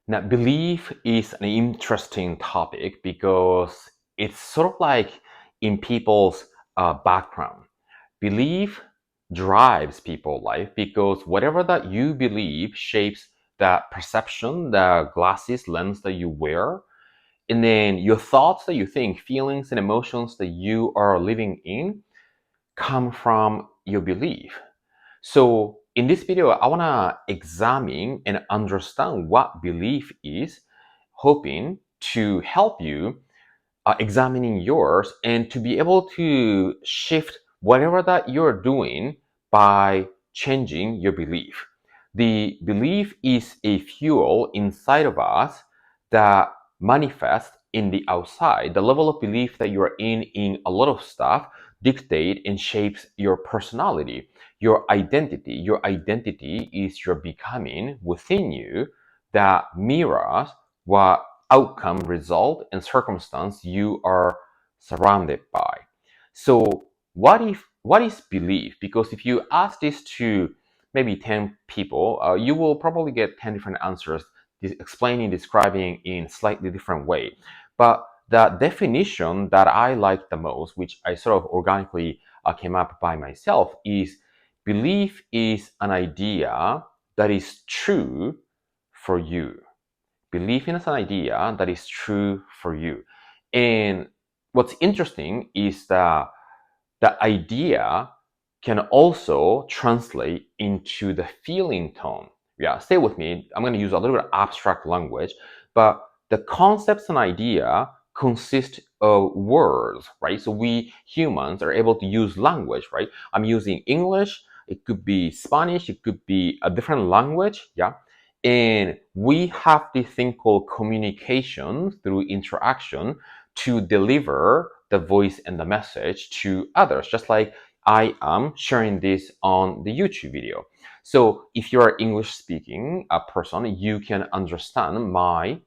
Now, belief is an interesting topic because it's sort of like in people's background. Belief drives people's life because whatever that you believe shapes the perception, the glasses, lens that you wear, and then your thoughts that you think, feelings and emotions that you are living in come from your belief. So in this video, I want to examine and understand what belief is, hoping to help you examining yours and to be able to shift whatever that you're doing by changing your belief. The belief is a fuel inside of us that manifests in the outside. The level of belief that you're in a lot of stuff dictate and shapes your personality, your identity. Your identity is your becoming within you that mirrors what outcome, result, and circumstance you are surrounded by. So what is belief? Because if you ask this to maybe 10 people, you will probably get 10 different answers explaining, describing in slightly different way. But the definition that I like the most, which I sort of organically came up by myself, is belief is an idea that is true for you. Belief in an idea that is true for you. And what's interesting is that the idea can also translate into the feeling tone. Yeah, stay with me. I'm going to use a little bit of abstract language, but the concepts and idea consist of words, right? So we humans are able to use language, right? I'm using English. It could be Spanish. It could be a different language. Yeah. And we have this thing called communication through interaction to deliver the voice and the message to others, just like I am sharing this on the YouTube video. So if you're English speaking a person, you can understand my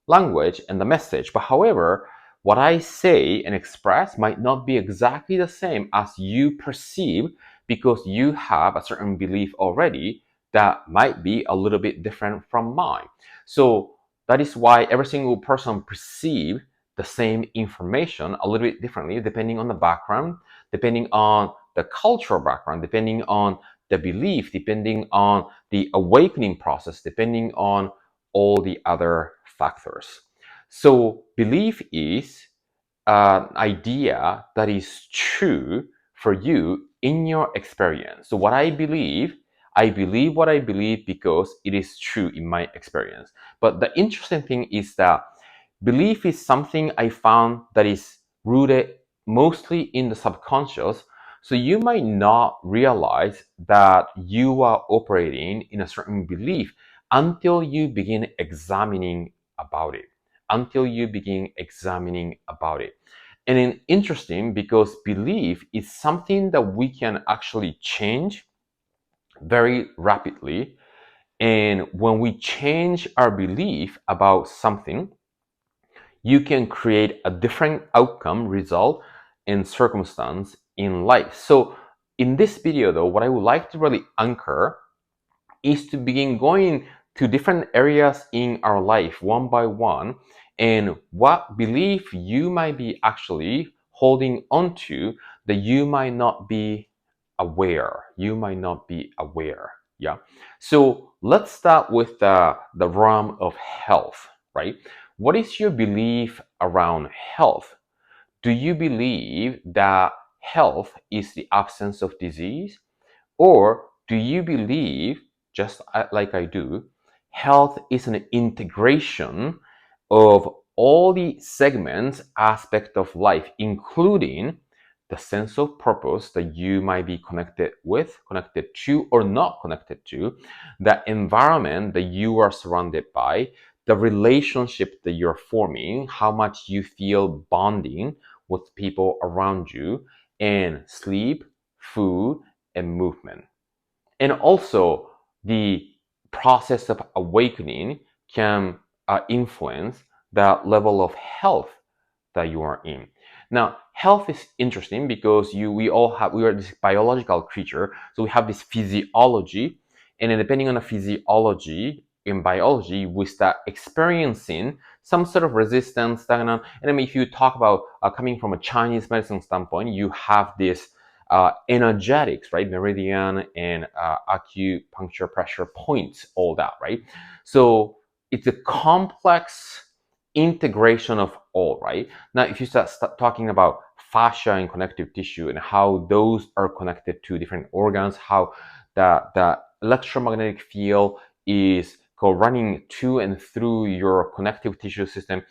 language and the message. But however, what I say and express might not be exactly the same as you perceive because you have a certain belief already that might be a little bit different from mine. So that is why every single person perceives the same information a little bit differently depending on the background, depending on the cultural background, depending on the belief, depending on the awakening process, depending on all the other factors. So belief is an idea that is true for you in your experience. So what I believe what I believe because it is true in my experience. But the interesting thing is that belief is something I found that is rooted mostly in the subconscious. So you might not realize that you are operating in a certain belief until you begin examining about it. Until you begin examining about it. And it's interesting because belief is something that we can actually change very rapidly. And when we change our belief about something, you can create a different outcome, result, and circumstance in life. So in this video though, what I would like to really anchor is to begin going to different areas in our life one by one and what belief you might be actually holding on to that you might not be aware. You might not be aware. Yeah. So let's start with the realm of health, right? What is your belief around health? Do you believe that health is the absence of disease? Or do you believe, just like I do, health is an integration of all the segments, aspects of life, including the sense of purpose that you might be connected with, connected to, or not connected to, the environment that you are surrounded by, the relationship that you're forming, how much you feel bonding with people around you, and sleep, food, and movement. And also, the process of awakening can influence the level of health that you are in. Now, health is interesting because we are this biological creature, so we have this physiology, and then depending on the physiology, in biology, we start experiencing some sort of resistance, stagnant. And I mean, if you talk about coming from a Chinese medicine standpoint, you have this energetics, right? Meridian and acupuncture pressure points, all that, right? So it's a complex integration of all, right? Now, if you start talking about fascia and connective tissue and how those are connected to different organs, how the electromagnetic field is running to and through your connective tissue system.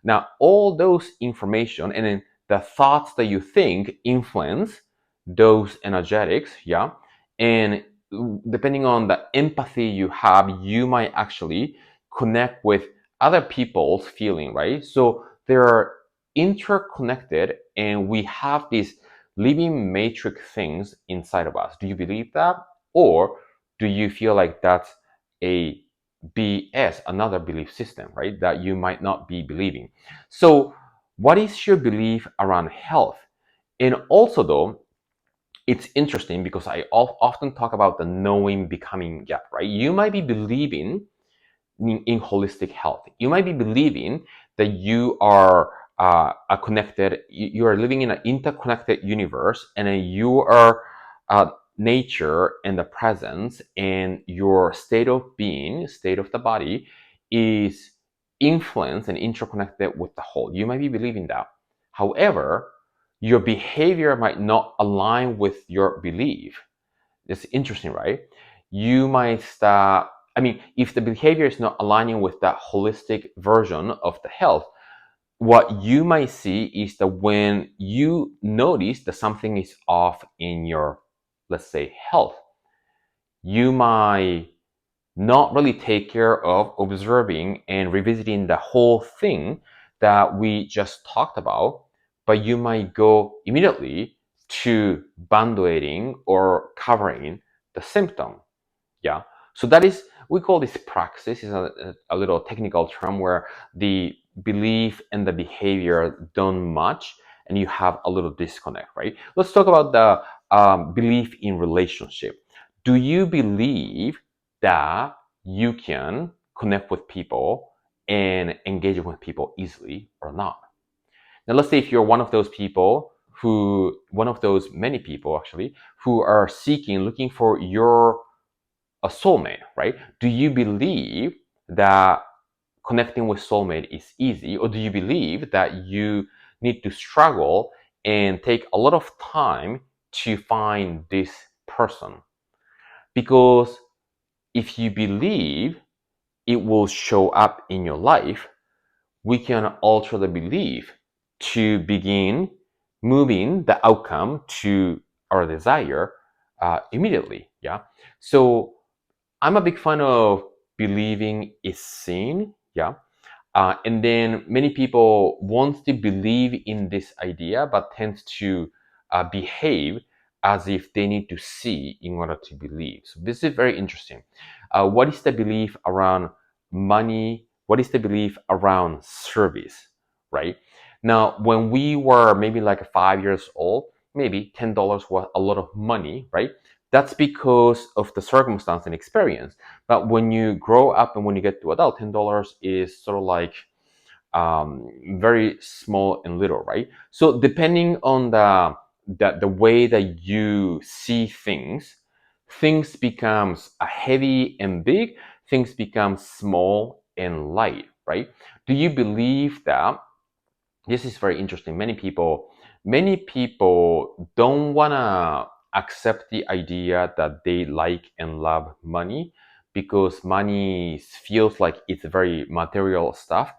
Now, all those information and then the thoughts that you think influence those energetics, yeah. And depending on the empathy you have, you might actually connect with other people's feeling, right? So they're interconnected and we have these living matrix things inside of us. Do you believe that? Or do you feel like that's a BS, another belief system, right? That you might not be believing. So what is your belief around health? And also though, it's interesting because I often talk about the knowing becoming gap, right? You might be believing in holistic health. You might be believing that you are connected, you are living in an interconnected universe, and you are nature and the presence and your state of being, state of the body is influenced and interconnected with the whole. You might be believing that. However, your behavior might not align with your belief. It's interesting, right? You might start, I mean, if the behavior is not aligning with that holistic version of the health, what you might see is that when you notice that something is off in your, let's say, health, you might not really take care of observing and revisiting the whole thing that we just talked about, but you might go immediately to band-aiding or covering the symptom. Yeah. So that is, we call this praxis, is a little technical term where the belief and the behavior don't match and you have a little disconnect, right? Let's talk about the belief in relationship. Do you believe that you can connect with people and engage with people easily or not? Now, let's say if you're one of those people one of those many people actually, who are seeking, looking for your a soulmate, right? Do you believe that connecting with soulmate is easy, or do you believe that you need to struggle and take a lot of time to find this person? Because if you believe it will show up in your life, we can alter the belief to begin moving the outcome to our desire immediately. Yeah. So I'm a big fan of believing is seen, yeah. And then many people want to believe in this idea, but tends to behave as if they need to see in order to believe. So this is very interesting. What is the belief around money? What is the belief around service, right? Now, when we were maybe like 5 years old, maybe $10 was a lot of money, right? That's because of the circumstance and experience. But when you grow up and when you get to adult, $10 is sort of like very small and little, right? So depending on the way that you see things, things becomes heavy and big, things become small and light, right? Do you believe that? This is very interesting. Many people don't wanna accept the idea that they like and love money because money feels like it's very material stuff.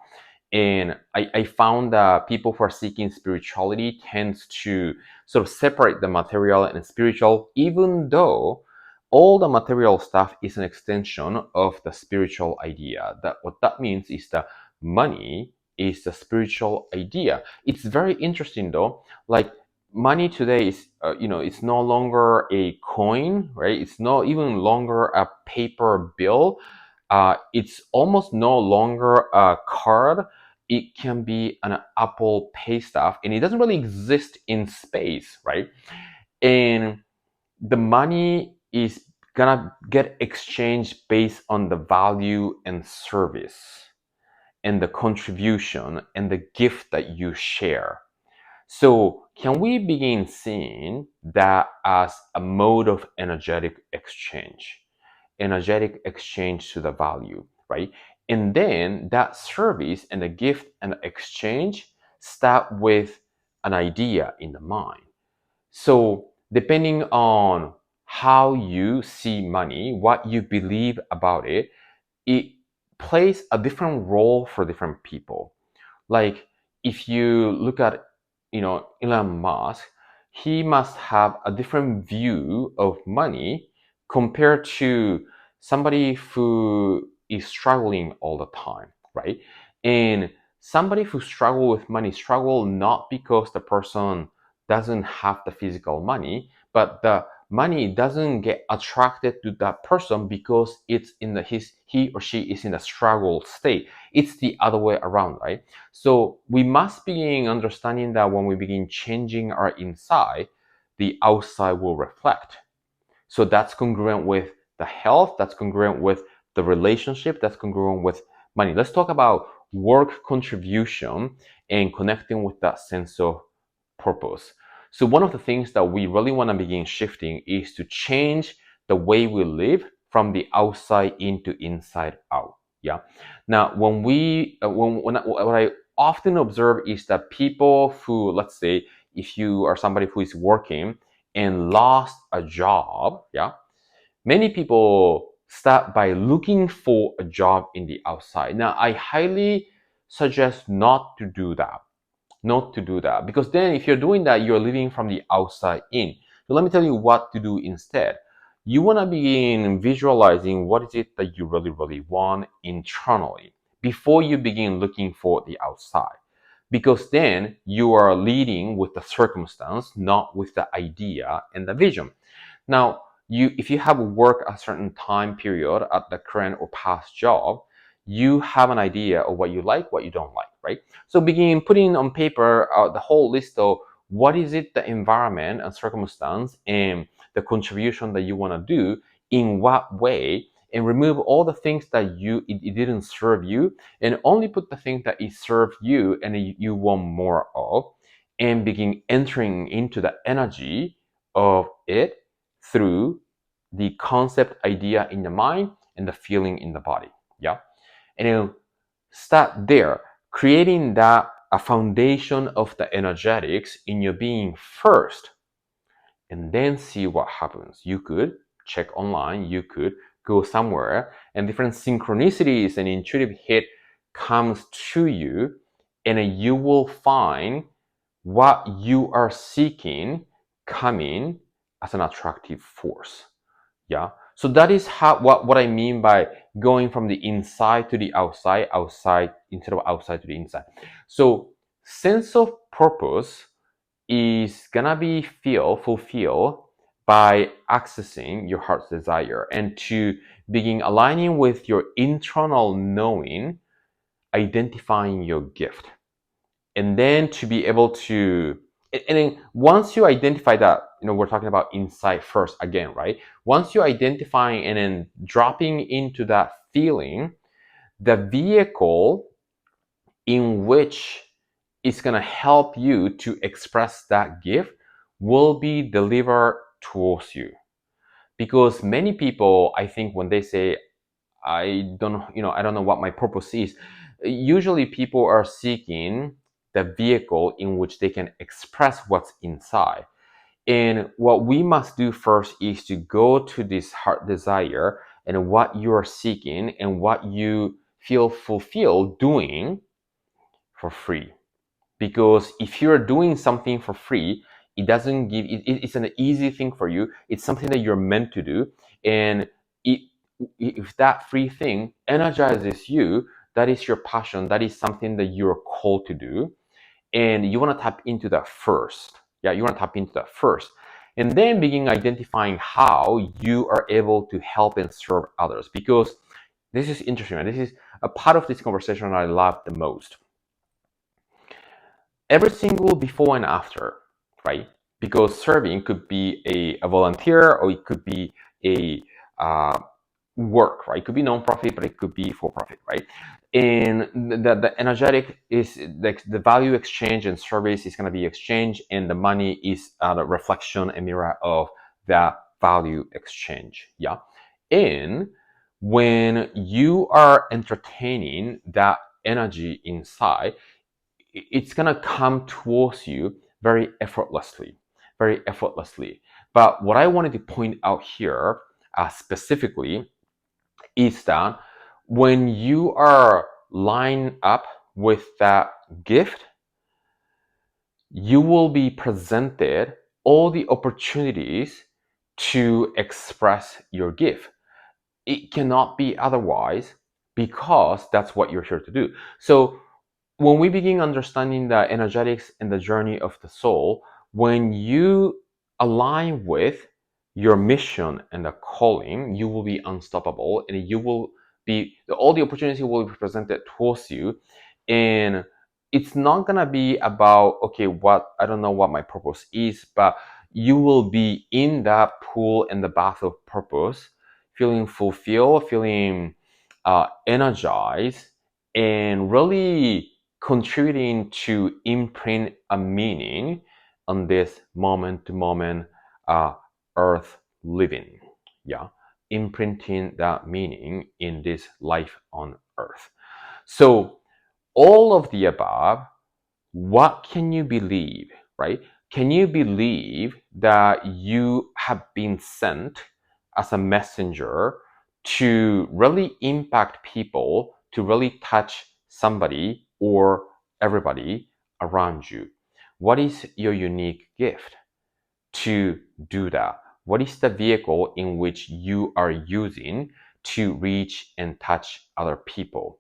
And I found that people who are seeking spirituality tends to sort of separate the material and spiritual, even though all the material stuff is an extension of the spiritual idea. That what that means is that money is the spiritual idea. It's very interesting though. Like money today is, it's no longer a coin, right? It's not even longer a paper bill. It's almost no longer a card. It can be an Apple Pay stuff, and it doesn't really exist in space, right? And the money is gonna get exchanged based on the value and service and the contribution and the gift that you share. So can we begin seeing that as a mode of energetic exchange to the value, right? And then that service and the gift and the exchange start with an idea in the mind. So depending on how you see money, what you believe about it, it plays a different role for different people. Like if you look at, Elon Musk, he must have a different view of money compared to somebody who is struggling all the time, right? And somebody who struggle with money struggle not because the person doesn't have the physical money, but the money doesn't get attracted to that person because it's in the he or she is in a struggle state. It's the other way around, right? So we must begin understanding that when we begin changing our inside, the outside will reflect. So that's congruent with the health, that's congruent with the relationship, that's congruent with money. Let's talk about work contribution and connecting with that sense of purpose. So one of the things that we really want to begin shifting is to change the way we live from the outside into inside out. Yeah. Now, what I often observe is that people who, let's say, if you are somebody who is working and lost a job, yeah, many people start by looking for a job in the outside. Now, I highly suggest not to do that, because then if you're doing that, you're living from the outside in. So let me tell you what to do instead. You want to begin visualizing what is it that you really, really want internally before you begin looking for the outside, because then you are leading with the circumstance, not with the idea and the vision. Now, if you have worked a certain time period at the current or past job, you have an idea of what you like, what you don't like, right? So begin putting on paper the whole list of what is it, the environment and circumstance and the contribution that you want to do, in what way, and remove all the things that it didn't serve you, and only put the things that it served you and you want more of, and begin entering into the energy of it through the concept idea in the mind and the feeling in the body. Yeah. And you start there, creating that a foundation of the energetics in your being first, and then see what happens. You could check online, you could go somewhere, and different synchronicities and intuitive hit comes to you, and you will find what you are seeking coming as an attractive force. Yeah. So that is what I mean by going from the inside to the outside instead of outside to the inside. So sense of purpose is gonna be fulfilled by accessing your heart's desire and to begin aligning with your internal knowing, identifying your gift, and then to be able to, and then once you identify that, we're talking about insight first again, right? Once you identify and then dropping into that feeling, the vehicle in which it's going to help you to express that gift will be delivered towards you. Because many people, I think, when they say, I don't know what my purpose is, usually people are seeking the vehicle in which they can express what's inside. And what we must do first is to go to this heart desire and what you are seeking and what you feel fulfilled doing for free. Because if you're doing something for free, it doesn't give it's an easy thing for you. It's something that you're meant to do, and it, if that free thing energizes you, that is your passion, that is something that you're called to do, and you want to tap into that first. Yeah, you want to tap into that first, and then begin identifying how you are able to help and serve others. Because this is interesting, and this is a part of this conversation I love the most. Every single before and after, right? Because serving could be a volunteer, or it could be a work, right? It could be non-profit, but it could be for-profit, right? And the energetic is like the value exchange and service is going to be exchange, and the money is the reflection and mirror of that value exchange. Yeah. And when you are entertaining that energy inside, it's going to come towards you very effortlessly, very effortlessly. But what I wanted to point out here specifically is that when you are lined up with that gift, you will be presented all the opportunities to express your gift. It cannot be otherwise because that's what you're here to do. So when we begin understanding the energetics and the journey of the soul, when you align with your mission and the calling, you will be unstoppable, and you will be all the opportunity will be presented towards you. And it's not gonna be about, okay, what, I don't know what my purpose is, but you will be in that pool in the bath of purpose, feeling fulfilled, feeling energized, and really contributing to imprint a meaning on this moment to moment earth living. Yeah, imprinting that meaning in this life on earth. So all of the above, what can you believe, right? Can you believe that you have been sent as a messenger to really impact people, to really touch somebody or everybody around you? What is your unique gift to do that? What is the vehicle in which you are using to reach and touch other people?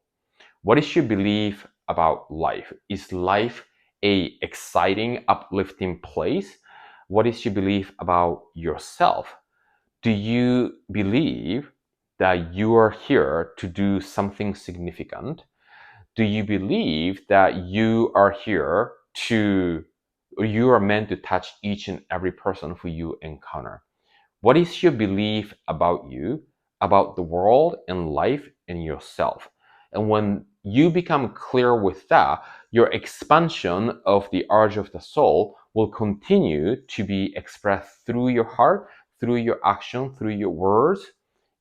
What is your belief about life? Is life a exciting, uplifting place? What is your belief about yourself? Do you believe that you are here to do something significant? Do you believe that you are here to, or you are meant to touch each and every person who you encounter? What is your belief about you, about the world and life and yourself? And when you become clear with that, your expansion of the urge of the soul will continue to be expressed through your heart, through your action, through your words,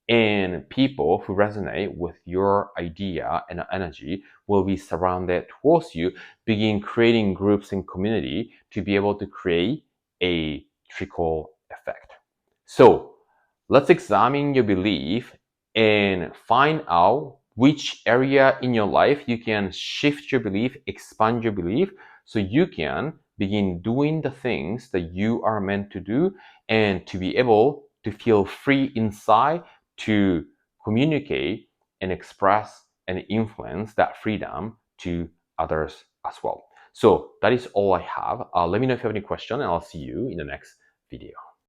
and people who resonate with your idea and energy will be surrounded towards you, begin creating groups and community to be able to create a trickle effect. So let's examine your belief and find out which area in your life you can shift your belief, expand your belief, so you can begin doing the things that you are meant to do, and to be able to feel free inside to communicate and express and influence that freedom to others as well. So that is all I have. Let me know if you have any question, and I'll see you in the next video.